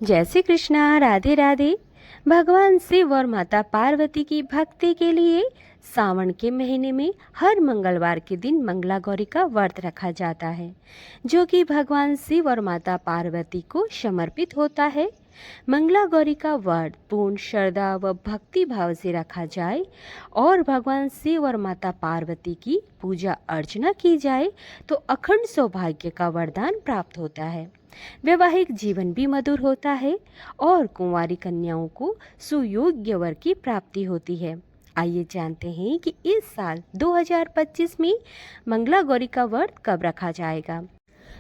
जय श्री कृष्णा। राधे राधे। भगवान शिव और माता पार्वती की भक्ति के लिए सावन के महीने में हर मंगलवार के दिन मंगला गौरी का व्रत रखा जाता है, जो कि भगवान शिव और माता पार्वती को समर्पित होता है। मंगला गौरी का व्रत पूर्ण श्रद्धा व भक्ति भाव से रखा जाए और भगवान शिव और माता पार्वती की पूजा अर्चना की जाए तो अखंड सौभाग्य का वरदान प्राप्त होता है। वैवाहिक जीवन भी मधुर होता है और कुंवारी कन्याओं को सुयोग्य वर की प्राप्ति होती है। आइए जानते हैं कि इस साल 2025 में मंगला गौरी का व्रत कब रखा जाएगा।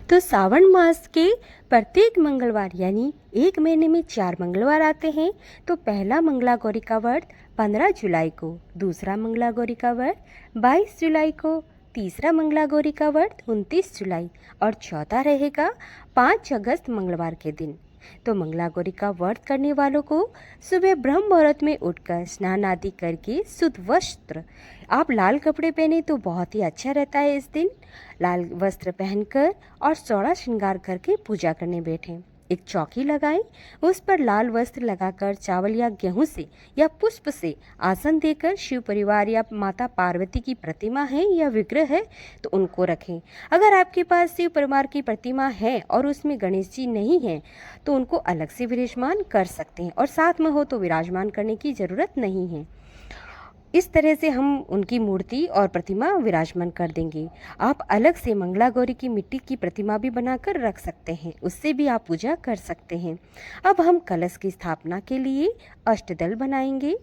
तो सावन मास के प्रत्येक मंगलवार यानी एक महीने में 4 मंगलवार आते हैं। तो पहला मंगला गौरी का व्रत 15 जुलाई को, दूसरा मंगला गौरी का व्रत 22 जुलाई को, तीसरा मंगला गौरी का व्रत 29 जुलाई और चौथा रहेगा 5 अगस्त मंगलवार के दिन। तो मंगला गौरी का व्रत करने वालों को सुबह ब्रह्म मुहूर्त में उठकर स्नान आदि करके शुद्ध वस्त्र, आप लाल कपड़े पहने तो बहुत ही अच्छा रहता है। इस दिन लाल वस्त्र पहनकर और सोलह श्रृंगार करके पूजा करने बैठें। एक चौकी लगाएं, उस पर लाल वस्त्र लगाकर चावल या गेहूं से या पुष्प से आसन देकर शिव परिवार या माता पार्वती की प्रतिमा है या विग्रह है तो उनको रखें। अगर आपके पास शिव परिवार की प्रतिमा है और उसमें गणेश जी नहीं है तो उनको अलग से विराजमान कर सकते हैं और साथ में हो तो विराजमान करने की ज़रूरत नहीं है। इस तरह से हम उनकी मूर्ति और प्रतिमा विराजमान कर देंगे। आप अलग से मंगला गौरी की मिट्टी की प्रतिमा भी बनाकर रख सकते हैं, उससे भी आप पूजा कर सकते हैं। अब हम कलश की स्थापना के लिए अष्टदल बनाएंगे,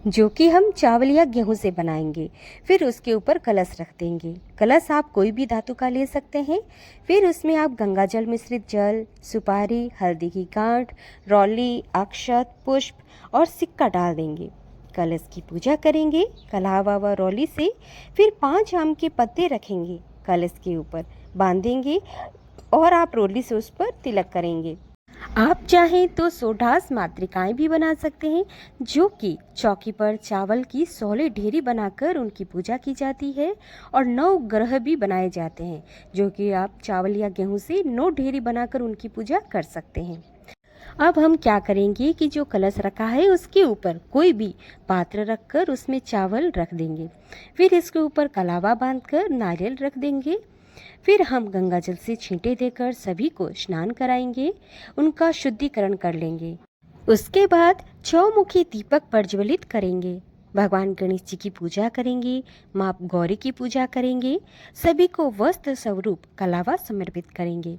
जो कि हम चावल या गेहूं से बनाएंगे। फिर उसके ऊपर कलश रख देंगे। कलश आप कोई भी धातु का ले सकते हैं। फिर उसमें आप गंगा जल मिश्रित जल, सुपारी, हल्दी की गांठ, रौली, अक्षत, पुष्प और सिक्का डाल देंगे। कलश की पूजा करेंगे कलावा व रौली से। फिर 5 आम के पत्ते रखेंगे, कलश के ऊपर बांधेंगे और आप रौली से उस पर तिलक करेंगे। आप चाहें तो सोढ़ास मातृकाएं भी बना सकते हैं, जो कि चौकी पर चावल की 16 ढेरी बनाकर उनकी पूजा की जाती है और 9 ग्रह भी बनाए जाते हैं, जो कि आप चावल या गेहूं से 9 ढेरी बनाकर उनकी पूजा कर सकते हैं। अब हम क्या करेंगे कि जो कलश रखा है उसके ऊपर कोई भी पात्र रखकर उसमें चावल रख देंगे। फिर इसके ऊपर कलावा बांधकर नारियल रख देंगे। फिर हम गंगा जल से छींटे देकर सभी को स्नान कराएंगे, उनका शुद्धिकरण कर लेंगे। उसके बाद चौमुखी दीपक प्रज्वलित करेंगे, भगवान गणेश जी की पूजा करेंगे, माँ गौरी की पूजा करेंगे, सभी को वस्त्र स्वरूप कलावा समर्पित करेंगे।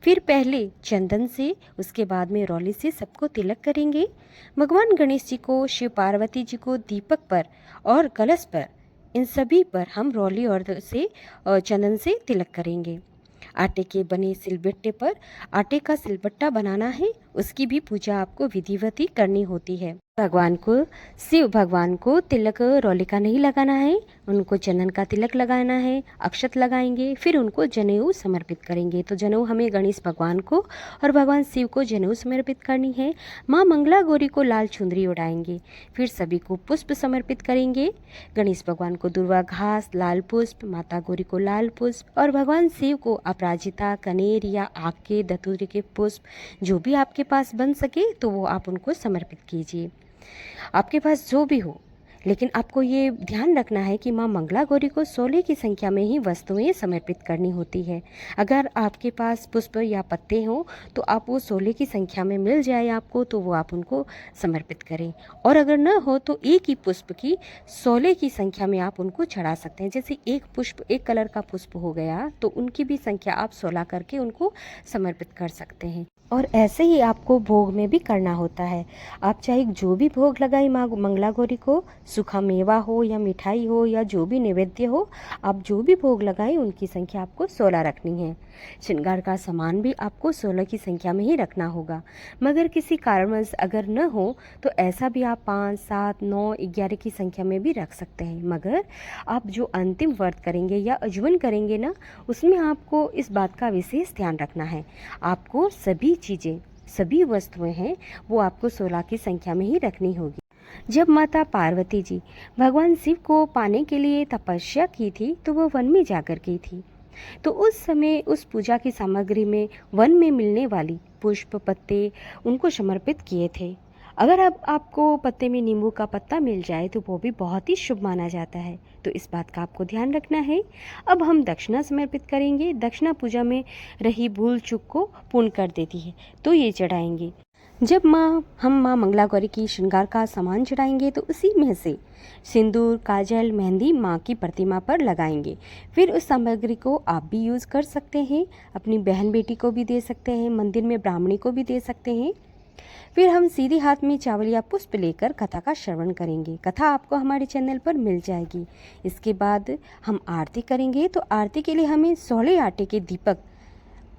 फिर पहले चंदन से, उसके बाद में रौली से सबको तिलक करेंगे। भगवान गणेश जी को, शिव पार्वती जी को दीपक पर और कलश पर, इन सभी पर हम रौली और चंदन से तिलक करेंगे। आटे के बने सिलबट्टे पर आटे का सिलबट्टा बनाना है, उसकी भी पूजा आपको विधिवत ही करनी होती है। भगवान को, शिव भगवान को तिलक रौली का नहीं लगाना है, उनको चंदन का तिलक लगाना है, अक्षत लगाएंगे। फिर उनको जनेऊ समर्पित करेंगे। तो जनेऊ हमें गणेश भगवान को और भगवान शिव को जनेऊ समर्पित करनी है। माँ मंगला गौरी को लाल चुंदरी उड़ाएंगे। फिर सभी को पुष्प समर्पित करेंगे। गणेश भगवान को दुर्वा घास, लाल पुष्प, माता गौरी को लाल पुष्प और भगवान शिव को अपराजिता, कनेर या आग के धतूरे के पुष्प, जो भी आपके पास बन सके तो वो आप उनको समर्पित कीजिए, आपके पास जो भी हो। लेकिन आपको ये ध्यान रखना है कि माँ मंगला गौरी को 16 की संख्या में ही वस्तुएं समर्पित करनी होती है। अगर आपके पास पुष्प या पत्ते हों तो आप वो 16 की संख्या में मिल जाए आपको, तो वो आप उनको समर्पित करें। और अगर न हो तो एक ही पुष्प की 16 की संख्या में आप उनको चढ़ा सकते हैं। जैसे एक पुष्प, एक कलर का पुष्प हो गया तो उनकी भी संख्या आप 16 करके उनको समर्पित कर सकते हैं। और ऐसे ही आपको भोग में भी करना होता है। आप चाहे जो भी भोग लगाए माँ मंगला गौरी को, सूखा मेवा हो या मिठाई हो या जो भी नैवेद्य हो, आप जो भी भोग लगाएं उनकी संख्या आपको 16 रखनी है। श्रृंगार का सामान भी आपको 16 की संख्या में ही रखना होगा। मगर किसी कारणवश अगर न हो तो ऐसा भी आप 5, 7, 9, 11 की संख्या में भी रख सकते हैं। मगर आप जो अंतिम व्रत करेंगे या अजवन करेंगे ना, उसमें आपको इस बात का विशेष ध्यान रखना है। आपको सभी चीज़ें, सभी वस्तुएं हैं वो आपको 16 की संख्या में ही रखनी होगी। जब माता पार्वती जी भगवान शिव को पाने के लिए तपस्या की थी तो वो वन में जाकर की थी। तो उस समय उस पूजा की सामग्री में वन में मिलने वाली पुष्प, पत्ते उनको समर्पित किए थे। अगर अब आपको पत्ते में नींबू का पत्ता मिल जाए तो वो भी बहुत ही शुभ माना जाता है, तो इस बात का आपको ध्यान रखना है। अब हम दक्षिणा समर्पित करेंगे। दक्षिणा पूजा में रही भूल चूक को पूर्ण कर देती है, तो ये चढ़ाएंगे। जब हम माँ मंगला गौरी की श्रृंगार का सामान चढ़ाएंगे तो उसी में से सिंदूर, काजल, मेहंदी माँ की प्रतिमा पर लगाएंगे। फिर उस सामग्री को आप भी यूज़ कर सकते हैं, अपनी बहन बेटी को भी दे सकते हैं, मंदिर में ब्राह्मणी को भी दे सकते हैं। फिर हम सीधे हाथ में चावल या पुष्प लेकर कथा का श्रवण करेंगे। कथा आपको हमारे चैनल पर मिल जाएगी। इसके बाद हम आरती करेंगे। तो आरती के लिए हमें सोले आटे के दीपक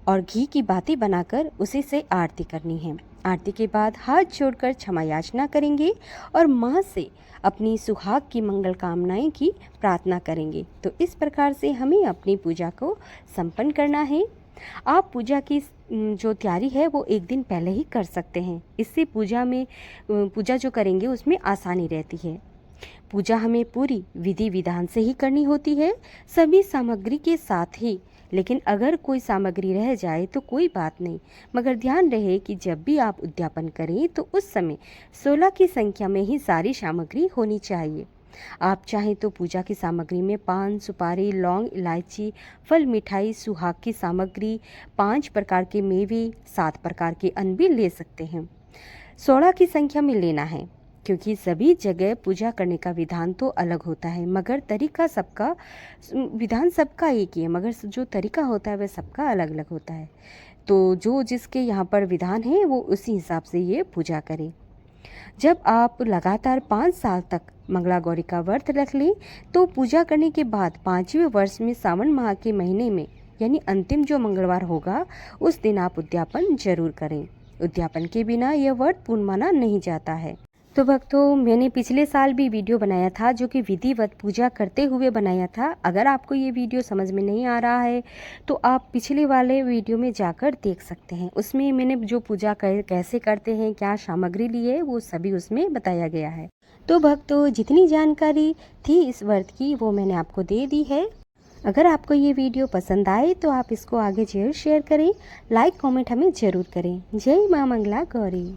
और घी की बाती बनाकर उसी से आरती करनी है। आरती के बाद हाथ जोड़कर क्षमा याचना करेंगे और माँ से अपनी सुहाग की मंगल कामनाएं की प्रार्थना करेंगे। तो इस प्रकार से हमें अपनी पूजा को संपन्न करना है। आप पूजा की जो तैयारी है वो एक दिन पहले ही कर सकते हैं। इससे पूजा जो करेंगे उसमें आसानी रहती है। पूजा हमें पूरी विधि विधान से ही करनी होती है, सभी सामग्री के साथ ही। लेकिन अगर कोई सामग्री रह जाए तो कोई बात नहीं, मगर ध्यान रहे कि जब भी आप उद्यापन करें तो उस समय 16 की संख्या में ही सारी सामग्री होनी चाहिए। आप चाहें तो पूजा की सामग्री में पान, सुपारी, लौंग, इलायची, फल, मिठाई, सुहाग की सामग्री, 5 प्रकार के मेवे, 7 प्रकार के अन्न भी ले सकते हैं। 16 की संख्या में लेना है, क्योंकि सभी जगह पूजा करने का विधान तो अलग होता है, मगर विधान सबका एक ही है, मगर जो तरीका होता है वह सबका अलग अलग होता है। तो जो जिसके यहाँ पर विधान है वो उसी हिसाब से ये पूजा करें। जब आप लगातार 5 साल तक मंगला गौरी का व्रत रख लें तो पूजा करने के बाद 5वें वर्ष में सावन माह के महीने में यानी अंतिम जो मंगलवार होगा उस दिन आप उद्यापन जरूर करें। उद्यापन के बिना यह व्रत पूर्ण माना नहीं जाता है। तो भक्तों, मैंने पिछले साल भी वीडियो बनाया था जो कि विधिवत पूजा करते हुए बनाया था। अगर आपको ये वीडियो समझ में नहीं आ रहा है तो आप पिछले वाले वीडियो में जाकर देख सकते हैं। उसमें मैंने जो पूजा कैसे करते हैं, क्या सामग्री ली है, वो सभी उसमें बताया गया है। तो भक्तों, जितनी जानकारी थी इस व्रत की वो मैंने आपको दे दी है। अगर आपको ये वीडियो पसंद आए तो आप इसको आगे जरूर शेयर करें, लाइक कमेंट हमें ज़रूर करें। जय माँ मंगला गौरी।